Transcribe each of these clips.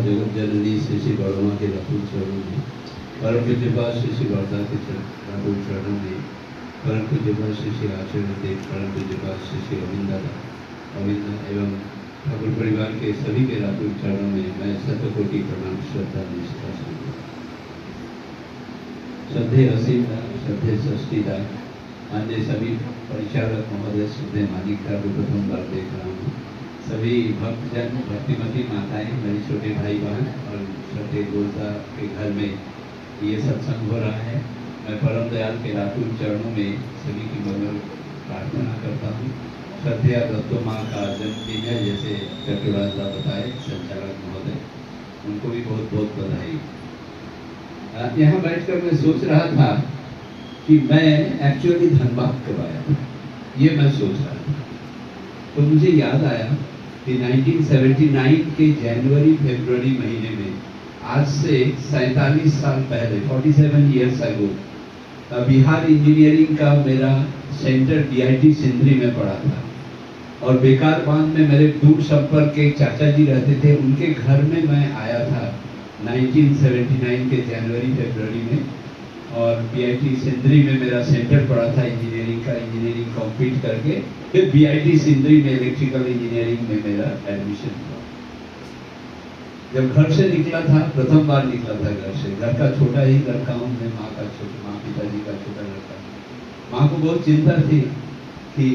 जगत जननी श्री श्री बड़ोमा के राहुल चरणों में, परम पूज्यपाद श्री श्री वर्धा के राहुल चरणों में, परम पूज्यपाद श्री श्री आचार्य देव, परम पूज्यपाद श्री श्री अविंद एवं ठाकुर परिवार के सभी के राहुल चरणों में मैं शतकोटि प्रणाम श्रद्धा निष्ठा श्रद्धे असीमदा, श्रद्धे षष्ठीदा, अन्य सभी परिचारक महोदय, श्रद्धे मानिकता को प्रथम बार देख रहा हूँ। सभी भक्तजन, भक्तिमती माताएं, मेरे छोटे भाई बहन और छोटे गोलता के घर में ये सत्संग हो रहा है। मैं परम दयाल के रातुल चरणों में सभी की मंगल प्रार्थना करता हूँ। श्रद्धेय दत्तो माँ का जन्मदिन है, जैसे चटुराज बताए संचालक महोदय, उनको भी बहुत बहुत बधाई। यहाँ बैठकर मैं सोच रहा था कि मैं एक्चुअली धनबाद कब आया था, ये मैं सोच रहा था। तो मुझे याद आया कि 1979 के जनवरी फरवरी महीने में, आज से 47 साल पहले, 47 ईयर्स अगो, बिहार इंजीनियरिंग का मेरा सेंटर बीआईटी सिंदरी में पड़ा था। और बेकार बांध में मेरे दूर संपर्क के चाचा जी रहते थे, उनके घर में मैं आया था 1979 के जनवरी फरवरी में। और बीआईटी सिंदरी में मेरा सेंटर पड़ा था इंजीनियरिंग का। इंजीनियरिंग कंप्लीट करके फिर बीआईटी सिंदरी में इलेक्ट्रिकल इंजीनियरिंग में मेरा एडमिशन हुआ। जब घर से निकला था, प्रथम बार निकला था घर से, घर का छोटा ही लड़का हूँ मैं, माँ पिताजी का छोटा लड़का। माँ को बहुत चिंता थी कि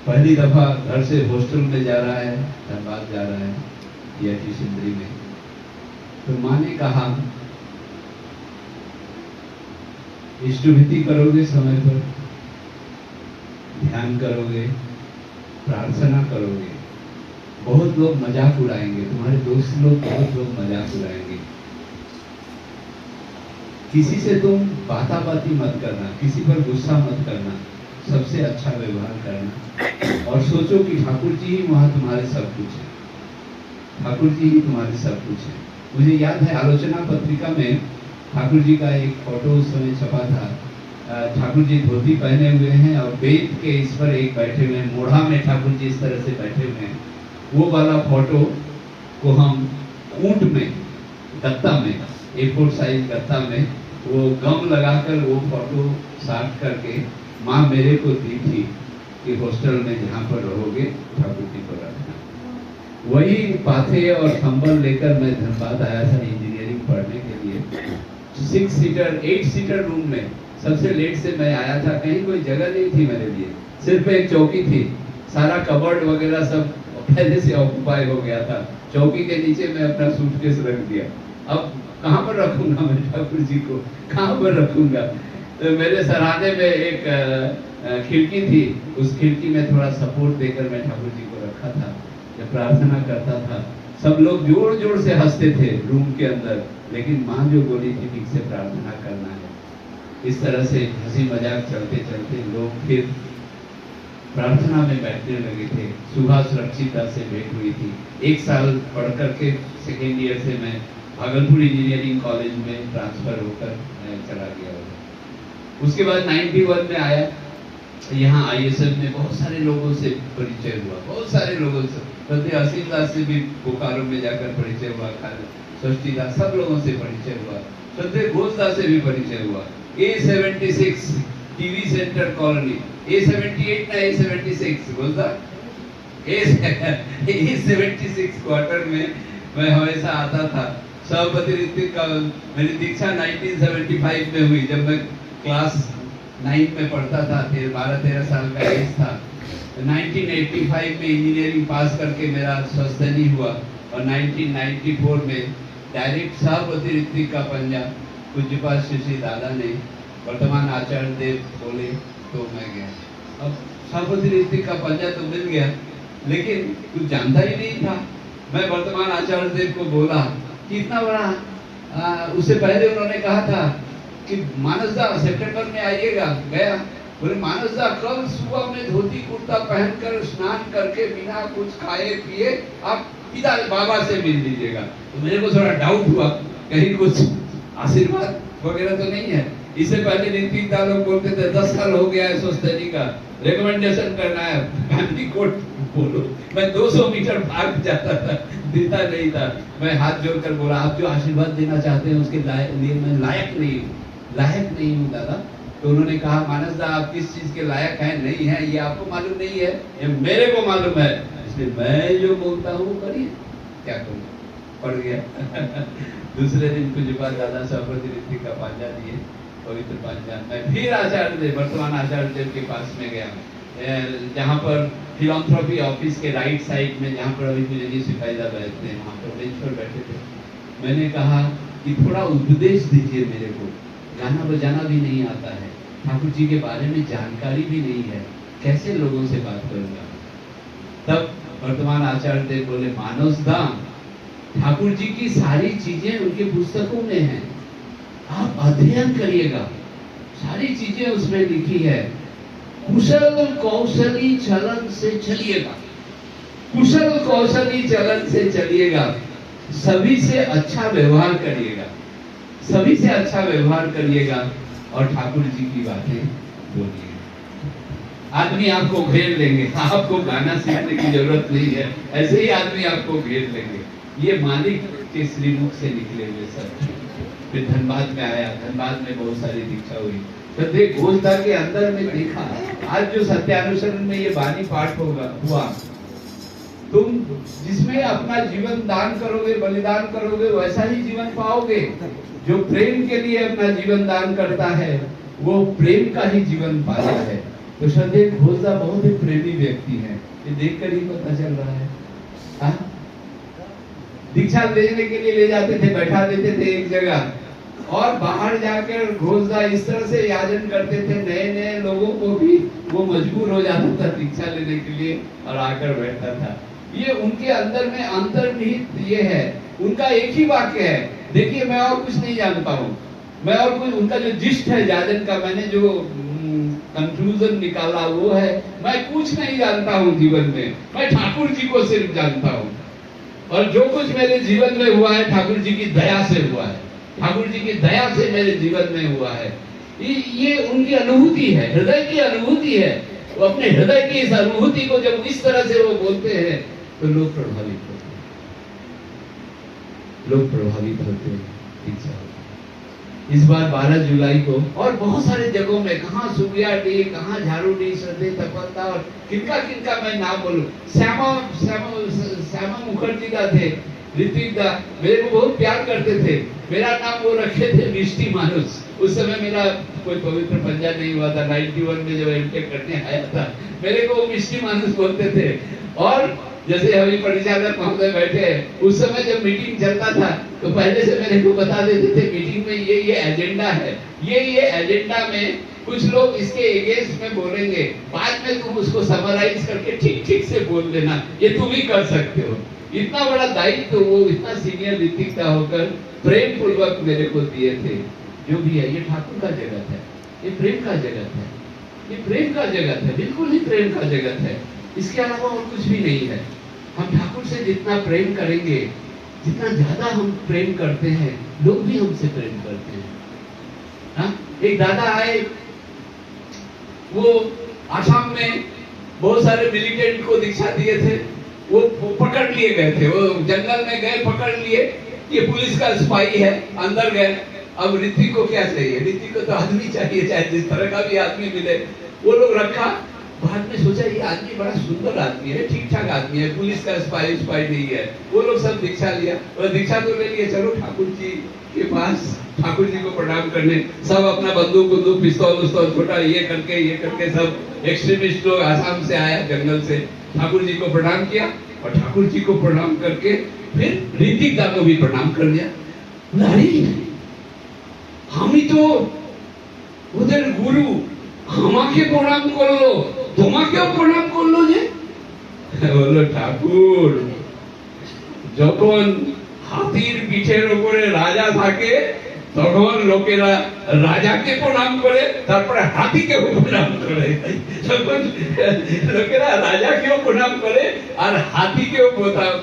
पहली दफा घर से हॉस्टल में जा रहा है, धनबाद जा रहा है बीआईटी सिंदरी में। तो माँ ने कहा, इष्टभीति करोगे समय पर, ध्यान करोगे, प्रार्थना करोगे, बहुत लोग मजाक उड़ाएंगे, तुम्हारे दोस्त लोग बहुत लोग मजाक उड़ाएंगे। किसी से तुम बाताबाती मत करना, किसी पर गुस्सा मत करना, सबसे अच्छा व्यवहार करना। और सोचो कि ठाकुर जी ही वहां तुम्हारे सब कुछ है, ठाकुर जी ही तुम्हारे सब कुछ है। मुझे याद है आलोचना पत्रिका में ठाकुर जी का एक फोटो उस समय छपा था। ठाकुर जी धोती पहने हुए हैं और वेद के इस पर एक बैठे हुए हैं, मोढ़ा में ठाकुर जी इस तरह से बैठे हुए हैं। वो वाला फोटो को हम ऊंट में, गत्ता में, A4 साइज गत्ता में वो गम लगाकर वो फोटो साफ करके माँ मेरे को दी थी कि हॉस्टल में जहाँ पर रहोगे ठाकुर जी को रखना। वही पाथे और कंबल लेकर मैं धनबाद आया था इंजीनियरिंग पढ़ने के लिए। 6 सीटर 8 सीटर रूम में सबसे लेट से मैं आया था। कहीं कोई जगह नहीं थी मेरे लिए, सिर्फ एक चौकी थी। सारा कबर्ड वगैरह सब पहले से ऑक्युपाई हो गया था। चौकी के नीचे मैं अपना सूटकेस रख दिया। अब कहाँ पर रखूंगा मैं ठाकुर जी को, कहाँ पर रखूंगा? तो मेरे सराहने में एक खिड़की थी, उस खिड़की में थोड़ा सपोर्ट देकर मैं ठाकुर जी को रखा था। जब प्रार्थना करता था सब लोग जोर जोर से हंसते थे रूम के अंदर, लेकिन माँ जो बोली थी ठीक से प्रार्थना करना है। इस तरह से हंसी मजाक चलते चलते लोग फिर प्रार्थना में बैठने लगे थे। सुभाष रक्षिता से भेंट हुई थी। 1 साल पढ़ करके सेकेंड ईयर से मैं भागलपुर इंजीनियरिंग कॉलेज में ट्रांसफर होकर चला गया। उसके बाद 91 में आया यहाँ ISM में, बहुत सारे लोगों से परिचय हुआ, बहुत सारे लोगों से। श्रद्धेय असीमदास से भी बोकारो में जाकर परिचय हुआ, षष्ठीदास, सब लोगों से परिचय हुआ। श्रद्धेय घोषदास से भी परिचय हुआ। A76 TV centre colony, A78 ना A76 घोषदा, A76 क्वार्टर में मैं हमेशा आता था। सभापति ऋतिक का मेरी दीक्षा 1975 में हुई, जब मैं क्लास 9 में पढ़ता था, 12-13 साल का एज था। 1985 में इंजीनियरिंग पास करके मेरा स्वस्थनी हुआ और 1994 में डायरेक्ट सभापति ऋतिक का पंजा पूज्यपाद श्री दादा ने, वर्तमान आचार्य देव बोले तो मैं गया। अब सभापति ऋतिक का पंजा तो मिल गया, लेकिन कुछ जानता ही नहीं था। मैं वर्तमान आचार्य देव को बोला कि इतना बड़ा, उससे पहले उन्होंने कहा था कि मानसदा सितंबर में आइएगा। गया, बोले मानसदा कल सुबह में धोती कुर्ता पहनकर स्नान करके बिना कुछ खाए पिए आप पिता बाबा से मिल लीजिएगा। तो मेरे को थोड़ा डाउट हुआ, कहीं कुछ आशीर्वाद वगैरह तो नहीं है। इससे पहले ऋतिक दा लोग बोलते थे 10 साल हो गया है स्वस्थनी का, रिकमेंडेशन करना है, फैमिली कोर्ट बोलो। मैं 200 मीटर भाग जाता था, देता नहीं था। मैं हाथ जोड़कर बोला, आप जो आशीर्वाद देना चाहते हैं उसके लिए मैं लायक नहीं हूँ दादा। तो उन्होंने कहा, मानस दा आप किस चीज के लायक हैं नहीं है ये आपको मालूम नहीं है, ये मेरे को मालूम है, इसलिए मैं जो बोलता हूँ वो करिए। क्या करूँ, पड़ गया। दूसरे दिन कुछ बाद दादा सभापति ऋतिक का पांजा दिए, पवित्र पांजा। मैं फिर आचार्य देव, वर्तमान आचार्य देव के पास में गया, जहाँ पर फिलॉन्थ्रोपी ऑफिस के राइट साइड में, जहाँ पर अभी मुझे जी सिपाहीदा बैठते हैं, वहाँ पर बेंच पर बैठे थे। मैंने कहा कि थोड़ा उपदेश दीजिए मेरे को, गाना बजाना भी नहीं आता है, ठाकुर जी के बारे में जानकारी भी नहीं है, कैसे लोगों से बात करूंगा। तब वर्तमान आचार्य देव बोले, मानस दाम, ठाकुर जी की सारी चीजें उनके पुस्तकों में हैं, आप अध्ययन करिएगा, सारी चीजें उसमें लिखी है। कुशल कौशली चलन से चलिएगा, कुशल कौशली चलन से चलिएगा, सभी से अच्छा व्यवहार करिएगा, सभी से अच्छा व्यवहार करिएगा और ठाकुर जी की बातें बोलिएगा। आदमी आपको घेर लेंगे, आपको गाना सीखने की जरूरत नहीं है, ऐसे ही आदमी आपको घेर लेंगे। ये मालिक के श्रीमुख से निकले हुए सब। फिर धनबाद में आया, धनबाद में बहुत सारी दीक्षा हुई। तो देख घोषदा के अंदर में देखा, आज जो सत्यानुसरण में ये वाणी पाठ हुआ, तुम जिसमें अपना जीवन दान करोगे, बलिदान करोगे, वैसा ही जीवन पाओगे। जो प्रेम के लिए अपना जीवन दान करता है वो प्रेम का ही जीवन पाता है। तो श्रद्धेय घोषदा बहुत ही प्रेमी व्यक्ति है, ये देखकर ही पता चल रहा है। हाँ? दीक्षा लेने के लिए ले जाते थे, बैठा देते थे एक जगह, और बाहर जाकर घोषदा इस तरह से याजन करते थे, नए नए लोगों को भी वो मजबूर हो जाता था दीक्षा लेने के लिए और आकर बैठता था। ये उनके अंदर में अंतर्निहित ये है, उनका एक ही वाक्य है, देखिए मैं और कुछ नहीं जानता हूँ, मैं और कुछ, उनका जो जिस्ट है याजन का, मैंने जो कंक्लूजन निकाला वो है, मैं कुछ नहीं जानता हूँ जीवन में, मैं ठाकुर जी को सिर्फ जानता हूँ, और जो कुछ मेरे जीवन में हुआ है ठाकुर जी की दया से हुआ है, ठाकुर जी की दया से मेरे जीवन में हुआ है। ये उनकी अनुभूति है, हृदय की अनुभूति है। वो अपने हृदय की इस अनुभूति को जब इस तरह से वो बोलते हैं तो लोग प्रभावित होते हैं, लोग प्रभावित होते हैं। इस बार 12 जुलाई को और बहुत सारे जगहों में, कहाँ सुबिया डी, कहाँ झारू डी, श्रद्धेय तपलता, और किनका किनका मैं नाम बोलूं, श्यामा मुखर्जी का थे, ऋतिक दा मेरे को बहुत प्यार करते थे, मेरा नाम वो रखे थे मिष्टी मानुस। उस समय मेरा कोई पवित्र पंजा नहीं हुआ था, 91 में जब एमटेक करने आया था, मेरे को मिष्टी मानुस बोलते थे। और जैसे अभी परिचालक महोदय बैठे, उस समय जब मीटिंग चलता था तो पहले से मेरे को बता देते थे मीटिंग में ये एजेंडा है, ये एजेंडा में कुछ लोग इसके अगेंस्ट में बोलेंगे, बाद में तुम उसको समराइज करके ठीक ठीक से बोल देना, ये तुम ही कर सकते हो। इतना बड़ा दायित्व तो वो इतना सीनियर ऋतिक का होकर प्रेम पूर्वक मेरे को दिए थे। जो भी है ये ठाकुर का जगत है, ये प्रेम का जगत है, ये प्रेम का जगत है, बिल्कुल ही प्रेम का जगत है, इसके अलावा और कुछ भी नहीं है। हम ठाकुर से जितना प्रेम करेंगे, जितना ज्यादा हम प्रेम करते हैं, लोग भी हमसे प्रेम करते हैं। हाँ? एक दादा आए, वो आसाम में बहुत सारे मिलिटेंट को दीक्षा दिए थे, वो पकड़ लिए गए थे, वो जंगल में गए, पकड़ लिए, ये पुलिस का सिपाही है, अंदर गए। अब ऋतिक को क्या चाहिए, ऋतिक को तो आदमी चाहिए, चाहे जिस तरह का भी आदमी मिले। वो लोग रखा, बाद में सोचा ये आदमी बड़ा सुंदर आदमी है, ठीक ठाक आदमी है, पुलिस का सिपाही नहीं है। वो लोग सब दीक्षा लिया, और दीक्षा तो ले लिए, चलो ठाकुर जी के पास, ठाकुर जी को प्रणाम करने। सब अपना बंदूक पिस्तौल छोटा ये करके सब एक्सट्रीमिस्ट लोग आसाम से आया, जंगल से, ठाकुर जी को प्रणाम किया, और ठाकुर जी को प्रणाम करके फिर ऋतिक दा को भी प्रणाम कर दिया। हम ही तो उधर गुरु, हमाके प्रणाम कर लो, তোমাকেও প্রণাম করলো যে? বললো ঠাকুর, যখন হাতির পিঠের উপরে রাজা থাকে তখন লোকেরা রাজাকে প্রণাম করে, তারপরে হাতিকেও প্রণাম করে। তখন লোকেরা রাজাকেও প্রণাম করে আর হাতিকেও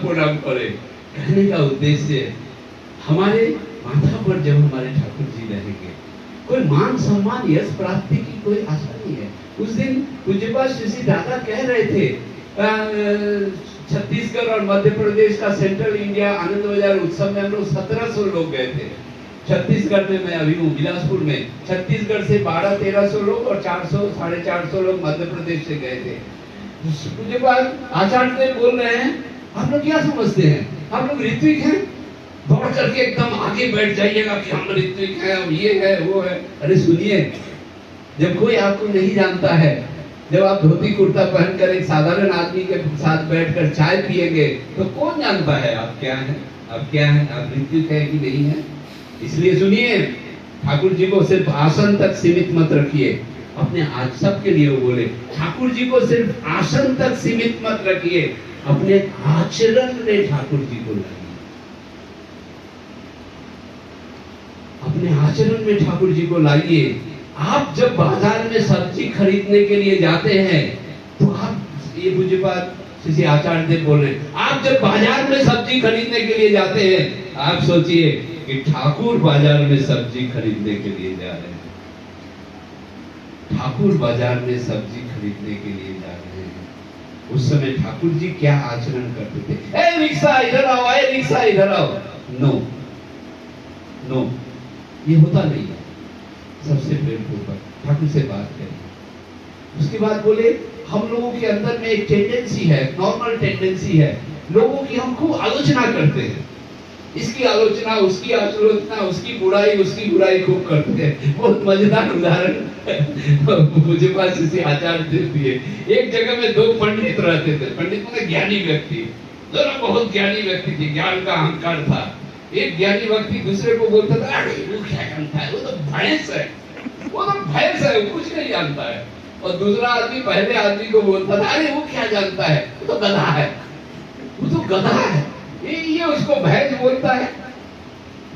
প্রণাम करे। कहने का उद्देश्य, हमारे माथा पर जब हमारे ठाकुर जी रहेंगे, कोई मान सम्मान यश प्राप्ति की कोई आशा नहीं है। उस दिन पूज्यपाद श्री दादा कह रहे थे छत्तीसगढ़ और मध्य प्रदेश का सेंट्रल इंडिया आनंद बाजार उत्सव में हम लोग 1700 लोग गए थे। छत्तीसगढ़ में मैं अभी हूँ, बिलासपुर में। छत्तीसगढ़ से 1200-1300 लोग और 400-450 लोग मध्य प्रदेश से गए थे। उसके बाद आचार्य देव बोल रहे हैं, आप लोग क्या समझते हैं, आप लोग ऋत्विक हैं, दौड़ करके एकदम आगे बैठ जाइएगा कि हम ऋत्विक हैं, हम ये है वो है। अरे सुनिए, जब कोई आपको नहीं जानता है, जब आप धोती कुर्ता पहनकर एक साधारण आदमी के साथ बैठकर चाय पिएंगे तो कौन जानता है आप क्या हैं, आप क्या हैं, आप ऋत्विक है कि नहीं है। इसलिए सुनिए, ठाकुर जी को सिर्फ आसन तक सीमित मत रखिए। अपने आज सबके लिए वो बोले, ठाकुर जी को सिर्फ आसन तक सीमित मत रखिए, अपने आचरण में ठाकुर जी को लाइए। अपने आचरण में ठाकुर जी को लाइए। आप जब बाजार में सब्जी खरीदने के लिए जाते हैं तो आप, ये पूज्यपाद श्री आचार्य देव बोल रहे हैं, आप जब बाजार में सब्जी खरीदने के लिए जाते हैं, आप सोचिए कि ठाकुर बाजार में सब्जी खरीदने के लिए जा रहे हैं। ठाकुर बाजार में सब्जी खरीदने के लिए जा रहे हैं। उस समय ठाकुर जी क्या आचरण करते थे? ए रिक्शा इधर आओ, ए रिक्शा इधर आओ। नो नो, ये होता नहीं है। सबसे प्रेमपूर्वक ठाकुर से बात करें। उसके बाद बोले, हम लोगों के अंदर में एक टेंडेंसी है, नॉर्मल टेंडेंसी है, लोगों की हम खूब आलोचना करते हैं। इसकी आलोचना, उसकी आलोचना, उसकी बुराई खूब करते हैं। बहुत मजेदार उदाहरण मुझे पास इसी आचार्य देव दिए। एक जगह में दो पंडित रहते थे। पंडित मतलब ज्ञानी व्यक्ति, दोनों बहुत ज्ञानी व्यक्ति थे, ज्ञान का अहंकार था। एक ज्ञानी व्यक्ति दूसरे को बोलता था, अरे वो क्या जानता है, वो तो भैंस है, वो कुछ नहीं जानता है। और दूसरा आदमी पहले आदमी को बोलता था, अरे वो क्या जानता है, वो तो गधा है, वो तो गधा है। ये उसको भैंस बोलता है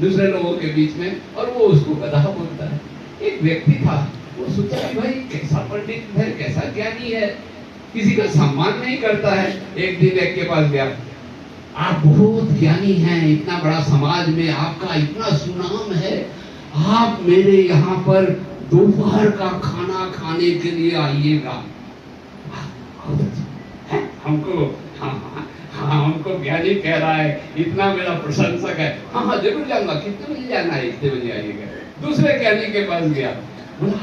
दूसरे लोगों के बीच में, और वो उसको गधा बोलता है। एक व्यक्ति था, वो सोचा कि भाई कैसा पंडित है, कैसा ज्ञानी है, किसी का सम्मान नहीं करता है। एक दिन एक के पास गया, आप बहुत ज्ञानी हैं, इतना बड़ा समाज में आपका इतना सुनाम है, आप मेरे यहाँ पर दोपहर का खाना खाने के लिए आइएगा। हमको ज्ञानी कह रहा है, इतना मेरा प्रशंसक है, हाँ जरूर जाऊंगा। कितने बजे जाना है? इतने बजे आइएगा। दूसरे ज्ञानी के पास गया,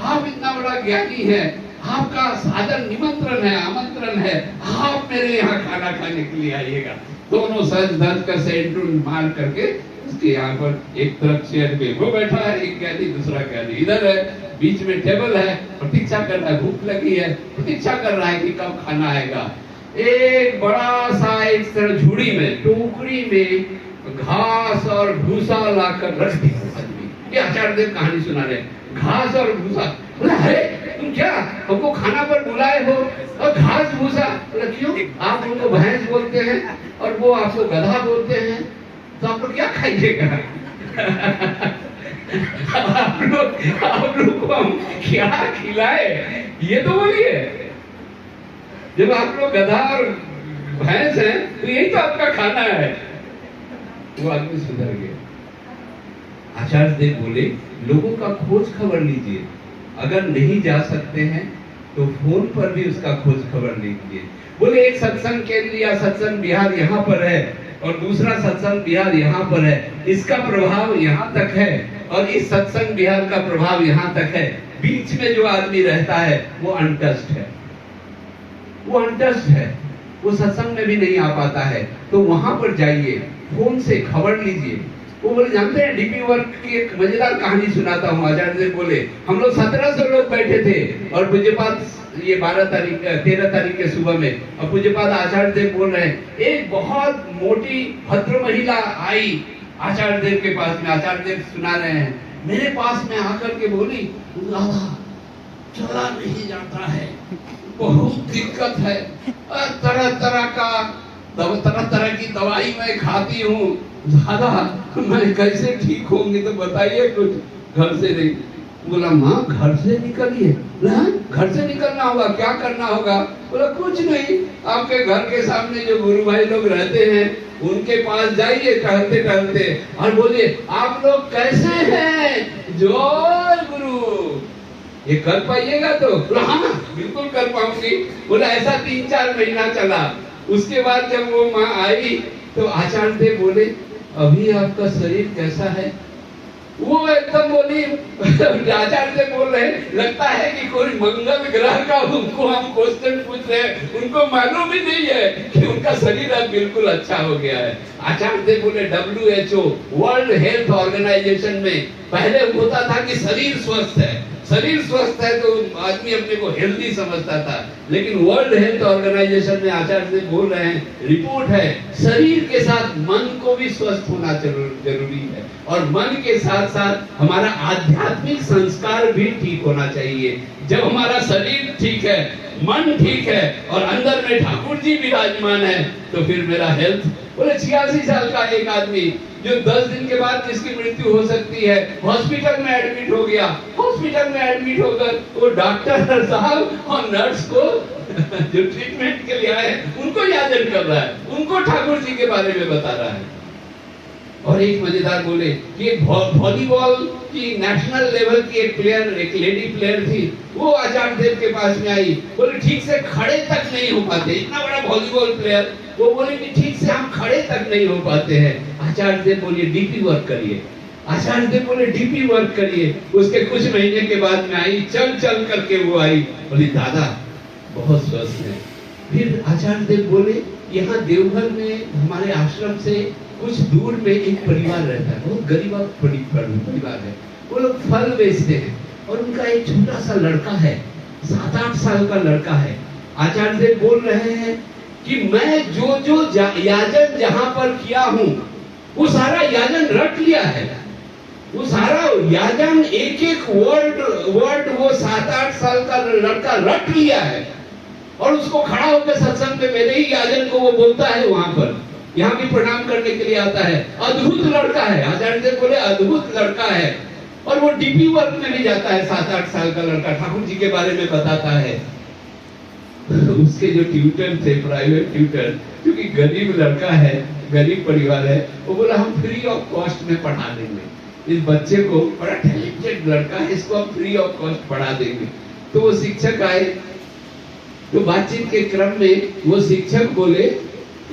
आप इतना बड़ा ज्ञानी है, आपका सादर निमंत्रण है, आमंत्रण है, आप मेरे यहाँ खाना खाने के लिए आइएगा। दोनों सज धज कर सेंटून मार करके उसके यहाँ पर एक तरफ चेयर पे वो बैठा है, एक ज्ञानी, दूसरा ज्ञानी इधर है, बीच में टेबल है, प्रतीक्षा कर रहा है, भूख लगी है, प्रतीक्षा कर रहा है कि कब खाना आएगा। एक बड़ा सा एक तरह झूड़ी में, टोकरी में घास और भूसा लाकर रख दिया आदमी। ये आचार्य देव कहानी सुना रहे, घास और भूसा। बोला, अरे तुम क्या हमको खाना पर बुलाए हो और घास भूसा? बोला, क्यों? आप उनको भैंस बोलते हैं और वो आपको गधा बोलते हैं, तो आप लोग क्या खाइएगा? आप लोग को हम क्या खिलाए, ये तो बोलिए। जब आप लोग गधा और भैंस हैं तो यही तो आपका खाना है। वो आदमी सुधर गया। आचार्य देव बोले, लोगों का खोज खबर लीजिए, अगर नहीं जा सकते हैं तो फोन पर भी उसका खोज खबर लीजिए। बोले, एक सत्संग केंद्र या सत्संग बिहार यहाँ पर है और दूसरा सत्संग बिहार यहाँ पर है, इसका प्रभाव यहाँ तक है और इस सत्संग बिहार का प्रभाव यहाँ तक है। बीच में जो आदमी रहता है वो अनटच्ड है, वो अनटच्ड है, वो सत्संग में भी नहीं आ पाता है। तो वहां पर जाइए, फोन से खबर लीजिए। वो बोले, जानते हैं डीपी वर्क की एक मजेदार कहानी सुनाता हूँ। आचार्य देव बोले, हम लोग 1700 लोग बैठे थे और पूज्यपाद ये 13 तारीख के सुबह में, और पूज्यपाद आचार्य देव बोल रहे हैं, एक बहुत मोटी भद्र महिला आई आचार्य देव के पास में। आचार्य देव सुना रहे हैं, मेरे पास में आकर के बोली, दादा चला नहीं जाता है, बहुत दिक्कत है, तरह तरह की दवाई मैं खाती हूँ, दादा मैं कैसे ठीक होंगी, तो बताइए कुछ। घर से नहीं। बोला, माँ घर से निकलिए। घर से निकलना होगा, क्या करना होगा? बोला, कुछ नहीं, आपके घर के सामने जो गुरु भाई लोग रहते हैं उनके पास जाइए टहलते टहलते और बोलिए, आप लोग कैसे हैं, जय गुरु। ये कर पाइएगा? तो बोला हाँ बिल्कुल कर पाऊंगी। बोला ऐसा 3-4 महीना चला। उसके बाद जब वो माँ आई तो आचार्य देव बोले अभी आपका शरीर कैसा है? वो एकदम बोली आचार्य देव बोल रहे लगता है कि कोई मंगल ग्रह का उनको हम क्वेश्चन पूछ रहे हैं, उनको मालूम ही नहीं है कि उनका शरीर अब बिल्कुल अच्छा हो गया है। आचार्य देव बोले WHO वर्ल्ड हेल्थ ऑर्गेनाइजेशन में पहले होता था कि शरीर स्वस्थ है, शरीर स्वस्थ है तो आदमी अपने को हेल्दी समझता था, लेकिन वर्ल्ड हेल्थ ऑर्गेनाइजेशन में आचार्य देव बोल रहे हैं रिपोर्ट है शरीर के साथ मन को भी स्वस्थ होना जरूरी है, और मन के साथ साथ हमारा आध्यात्मिक संस्कार भी ठीक होना चाहिए। जब हमारा शरीर ठीक है, मन ठीक है और अंदर में ठाकुर जी विराजमान है तो फिर मेरा हेल्थ। बोले 86 साल का एक आदमी जो 10 दिन के बाद जिसकी मृत्यु हो सकती है हॉस्पिटल में एडमिट हो गया। हॉस्पिटल में एडमिट होकर वो डॉक्टर साहब और नर्स को जो ट्रीटमेंट के लिए आए उनको याचन कर रहा है, उनको ठाकुर जी के बारे में बता रहा है। और एक मजेदार बोले कि एक वॉलीबॉल की नेशनल लेवल की एक प्लेयर, एक लेडी प्लेयर थी, वो आचार्य देव के पास में आई। बोले ठीक से खड़े तक नहीं हो पाते, इतना बड़ा वॉलीबॉल प्लेयर, वो बोले कि ठीक से हम खड़े तक नहीं हो पाते हैं। आचार्य देव बोले डीपी वर्क करिए। आचार्य देव बोले डीपी वर्क करिए। उसके कुछ महीने के बाद में आई, चल चल करके वो आई। बोली दादा बहुत स्वस्थ है। फिर आचार्य देव बोले यहाँ देवघर में हमारे आश्रम से कुछ दूर में एक परिवार रहता है, बहुत गरीब परिवार है। वो लोग फल बेचते हैं और उनका एक छोटा सा लड़का है, 7-8 साल का लड़का है। आचार्य देव बोल रहे हैं कि मैं जो याजन जहां पर किया हूं वो सारा याजन रट लिया है। वो सारा याजन एक वर्ड वो 7-8 साल का लड़का रट लिया है, और उसको खड़ा होकर सत्संग में मेरे ही याजन को वो बोलता है, वहां पर यहाँ भी प्रणाम करने के लिए आता है। अद्भुत लड़का है, आचार्य देव बोले अद्भुत लड़का है। और वो डीपी वर्क में भी जाता है, 7-8 साल का लड़का ठाकुर जी के बारे में बताता है। उसके जो ट्यूटर थे, प्राइवेट ट्यूटर, क्योंकि गरीब लड़का है, गरीब परिवार है, वो बोला हम फ्री ऑफ कॉस्ट में पढ़ा देंगे इस बच्चे को, बड़ा टैलेंटेड लड़का है, इसको हम फ्री ऑफ कॉस्ट पढ़ा देंगे। तो वो शिक्षक आए, तो बातचीत के क्रम में वो शिक्षक बोले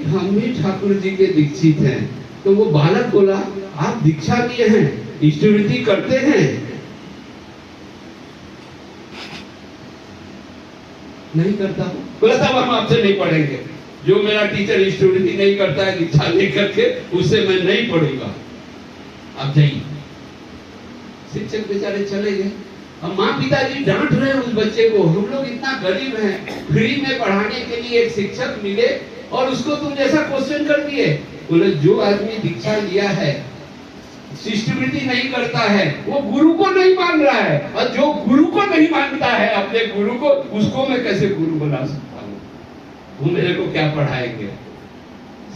हम भी ठाकुर जी के दीक्षित हैं। तो वो बालक बोला आप दीक्षा लिए हैं, इष्टवृत्ति करते हैं? नहीं करता हूं। बोला तब हम आपसे नहीं पढ़ेंगे, जो मेरा टीचर इष्टवृत्ति नहीं करता है दीक्षा लेकर के, उससे मैं नहीं पढ़ूंगा, आप जाइए। शिक्षक बेचारे चले गए। अब माँ पिताजी डांट रहे हैं उस बच्चे को, हम लोग इतना गरीब हैं, फ्री में पढ़ाने के लिए एक शिक्षक मिले और उसको तुम जैसा क्वेश्चन कर दिए। बोले जो आदमी दीक्षा लिया है, शिष्टवृत्ति नहीं करता है, वो गुरु को नहीं मान रहा है, और जो गुरु को नहीं मानता है अपने गुरु को, उसको मैं कैसे गुरु बना सकता हूँ? वो मेरे को क्या पढ़ाएंगे?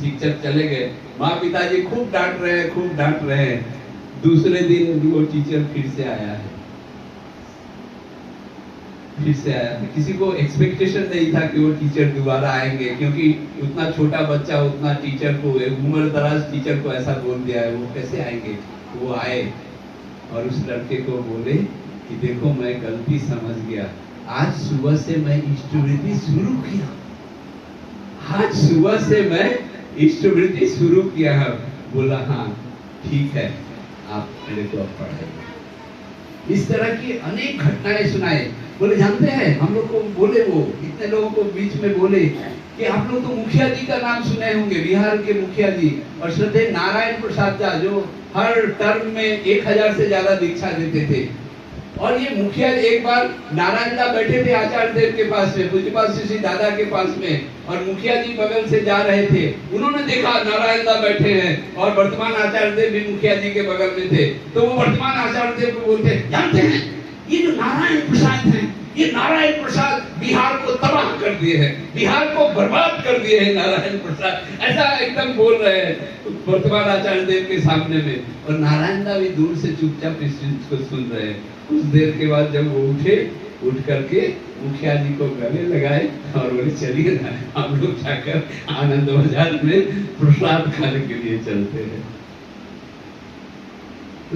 शिक्षक चले गए। माँ पिताजी खूब डांट रहे हैं, खूब डांट रहे हैं। दूसरे दिन वो टीचर फिर से आया है, फिर से आया। किसी को एक्सपेक्टेशन नहीं था कि वो टीचर दोबारा आएंगे, क्योंकि उतना छोटा बच्चा उतना टीचर को, उम्र दराज टीचर को ऐसा बोल दिया है, वो कैसे आएंगे? वो आए और उस लड़के को बोले कि देखो मैं गलती समझ गया, आज सुबह से मैं इष्टवृत्ति शुरू किया, आज सुबह से मैं इष्टवृत्ति शुरू किया है। बोला हाँ ठीक है, आप मेरे को अब पढ़ाइए। इस तरह की अनेक घटनाएं सुनाए। बोले जानते हैं हम लोग को, बोले वो इतने लोगों को बीच में बोले कि आप लोग तो मुखिया जी का नाम सुने होंगे, बिहार के मुखिया जी और श्रद्धेय नारायण प्रसाद झा, जो हर टर्म में 1000 से ज्यादा दीक्षा देते थे। और ये मुखिया एक बार नारायण दा बैठे थे आचार्य देव के पास में, पूज्यपाद श्री दादा के पास में, और मुखिया जी बगल से जा रहे थे। उन्होंने देखा नारायण दा बैठे हैं और वर्तमान आचार्य देव भी मुखिया जी के बगल में थे। तो वो वर्तमान आचार्य देव को बोलते जानते हैं ये जो नारायण प्रसाद हैं, ये नारायण प्रसाद बिहार को तबाह कर दिए हैं, बिहार को बर्बाद कर दिए हैं नारायण प्रसाद, ऐसा एकदम बोल रहे हैं वर्तमान आचार्य देव के सामने में। और नारायण दा भी दूर से चुपचाप इस चीज को सुन रहे हैं। कुछ देर के बाद जब वो उठे, उठ करके मुखिया जी को गले लगाए और बोले चलिए ना हम लोग जाकर आनंद बाजार में प्रसाद खाने के लिए चलते हैं।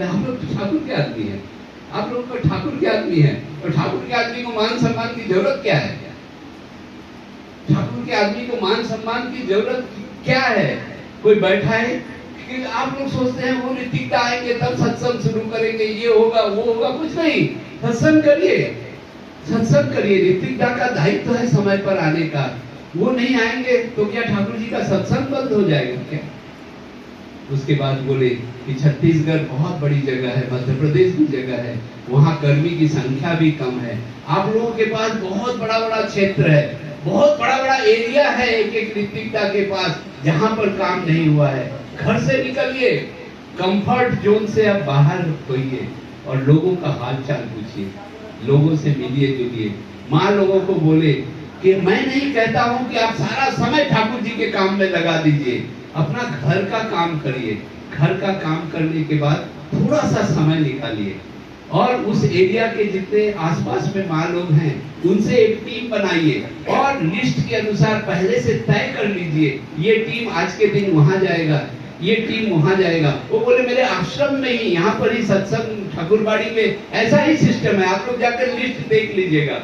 हम लोग ठाकुर के आदमी हैं, आप लोग तो ठाकुर के आदमी हैं, तो ठाकुर के आदमी को मान सम्मान की जरूरत क्या है? ठाकुर के आदमी को मान सम्मान की जरूरत क्या है? कोई बैठा है कि आप लोग सोचते हैं वो ऋतिकता आएंगे तब सत्संग शुरू करेंगे, ये होगा वो होगा, कुछ नहीं। सत्संग करिए, सत्संग करिए। ऋतिकता का दायित्व है समय पर आने का। वो नहीं आएंगे तो क्या ठाकुर जी का सत्संग बंद हो जाएगा क्या? उसके बाद बोले कि छत्तीसगढ़ बहुत बड़ी जगह है, मध्य प्रदेश भी जगह है, वहाँ कर्मी की संख्या भी कम है। आप लोगों के पास बहुत बड़ा बड़ा क्षेत्र है, बहुत बड़ा बड़ा एरिया है एक एक ऋतिकता के पास, जहाँ पर काम नहीं हुआ है। घर से निकलिए, कंफर्ट जोन से अब बाहर होइए और लोगों का हाल चाल पूछिए, लोगों से मिलिए जुलिए। माँ लोगों को बोले कि मैं नहीं कहता हूँ कि आप सारा समय ठाकुर जी के काम में लगा दीजिए, अपना घर का काम करिए। घर का काम करने के बाद थोड़ा सा समय निकालिए और उस एरिया के जितने आसपास में माँ लोग हैं उनसे एक टीम बनाइए और लिस्ट के अनुसार पहले से तय कर लीजिए, ये टीम आज के दिन वहां जाएगा, ये टीम वहां जाएगा। वो बोले मेरे आश्रम में ही, यहाँ पर ही सत्संग ठाकुरबाड़ी में ऐसा ही सिस्टम है, आप लोग जाकर लिस्ट देख लीजिएगा।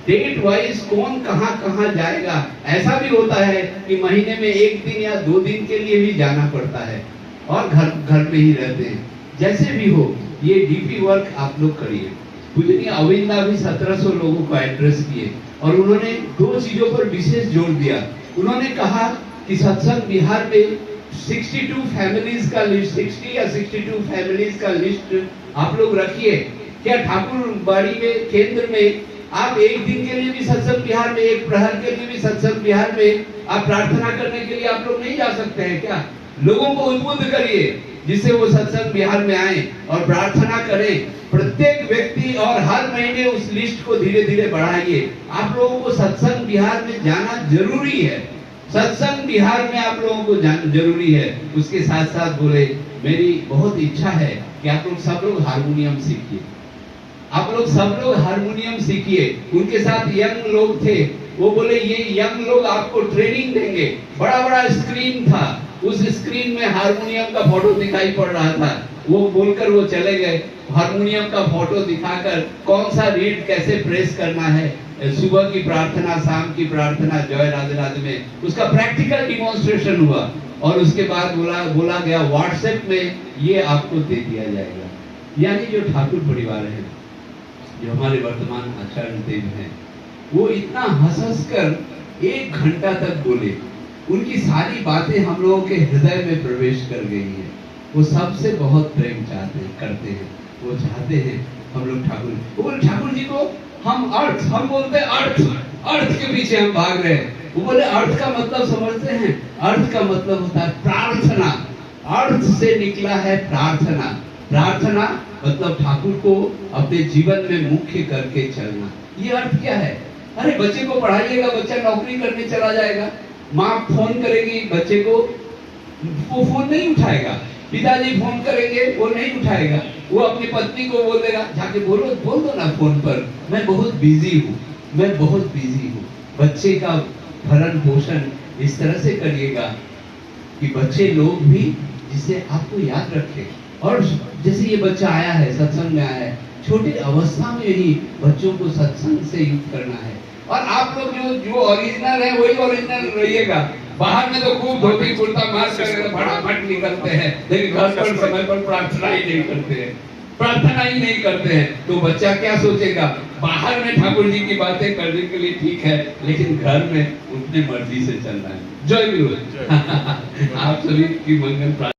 डेट वाइज कौन कहाँ कहाँ जाएगा। ऐसा भी होता है कि महीने में 1 दिन या 2 दिन के लिए भी जाना पड़ता है और घर में ही रहते हैं। जैसे भी हो, ये डीपी वर्क आप लोग करिए। पूजनीय अविंदा भी 1700 लोगों को एड्रेस किए और उन्होंने 2 चीजों पर विशेष जोर दिया। उन्होंने कहा कि सत्संग बिहार में 62 फैमिलीज का लिस्ट, 60 या 62 फैमिलीज का लिस्ट आप लोग रखिए। क्या ठाकुरबाड़ी में केंद्र में आप 1 दिन के लिए भी सत्संग बिहार में, 1 प्रहर के लिए भी सत्संग बिहार में आप प्रार्थना करने के लिए आप लोग नहीं जा सकते हैं क्या? लोगों को उद्बुद्ध करिए जिससे वो सत्संग बिहार में आए और प्रार्थना करें। प्रत्येक व्यक्ति और हर महीने उस लिस्ट को धीरे धीरे बढ़ाइए। आप लोगों को सत्संग बिहार में जाना जरूरी है, सत्संग बिहार में आप लोगों को जाना जरूरी है। उसके साथ साथ बोले मेरी बहुत इच्छा है कि आप लोग सब लोग हारमोनियम सीखिए, आप लोग सब लोग हारमोनियम सीखिए। उनके साथ यंग लोग थे, वो बोले ये यंग लोग आपको ट्रेनिंग देंगे। बड़ा बड़ा स्क्रीन था, उस स्क्रीन में हारमोनियम का फोटो दिखाई पड़ रहा था। वो बोलकर वो चले गए, हारमोनियम का फोटो दिखाकर कौन सा रीड कैसे प्रेस करना है, सुबह की प्रार्थना, शाम की प्रार्थना, जय राधे राधे में उसका प्रैक्टिकल डिमॉन्स्ट्रेशन हुआ और उसके बाद बोला गया व्हाट्सएप में ये आपको दे दिया जाएगा। यानी जो ठाकुर परिवार है, जो हमारे वर्तमान आचार्य देव हैं, वो इतना हंस कर 1 घंटा तक बोले। उनकी सारी बातें हम लोगों के हृदय में प्रवेश कर गई है। वो सबसे बहुत प्रेम करते हैं। वो चाहते हैं हम लोग ठाकुर जी को हम बोलते हैं अर्थ के पीछे हम भाग रहे हैं। वो बोले अर्थ का मतलब समझते हैं? अर्थ का मतलब होता है प्रार्थना। अर्थ से निकला है प्रार्थना। प्रार्थना मतलब ठाकुर को अपने जीवन में मुख्य करके चलना। ये अर्थ क्या है? अरे बच्चे को पढ़ाइएगा, बच्चा नौकरी करने चला जाएगा, माँ फोन करेगी बच्चे को, वो फोन नहीं उठाएगा। पिताजी फोन करेंगे, वो नहीं उठाएगा। वो अपनी पत्नी को बोल देगा, जाके बोल दो ना फोन पर, मैं बहुत बिजी हूँ, मैं बहुत बिजी हूँ। बच्चे का भरण पोषण इस तरह से करिएगा कि बच्चे लोग भी जिसे आपको याद रखें। और जैसे ये बच्चा आया है, सत्संग में आया है, छोटी अवस्था में ही बच्चों को सत्संग से युक्त करना है। और आप लोग जो ओरिजिनल है वही ओरिजिनल रहिएगा। बाहर में तो खूब धोती कुर्ता मार कर फटाफट निकलते हैं, लेकिन घर पर समय पर प्रार्थना ही नहीं करते हैं, प्रार्थना ही नहीं करते हैं। तो बच्चा क्या सोचेगा? बाहर में ठाकुर जी की बातें करने के लिए ठीक है, लेकिन घर में अपनी मर्जी से चलना है। जय गुरु। आप सभी की मंगल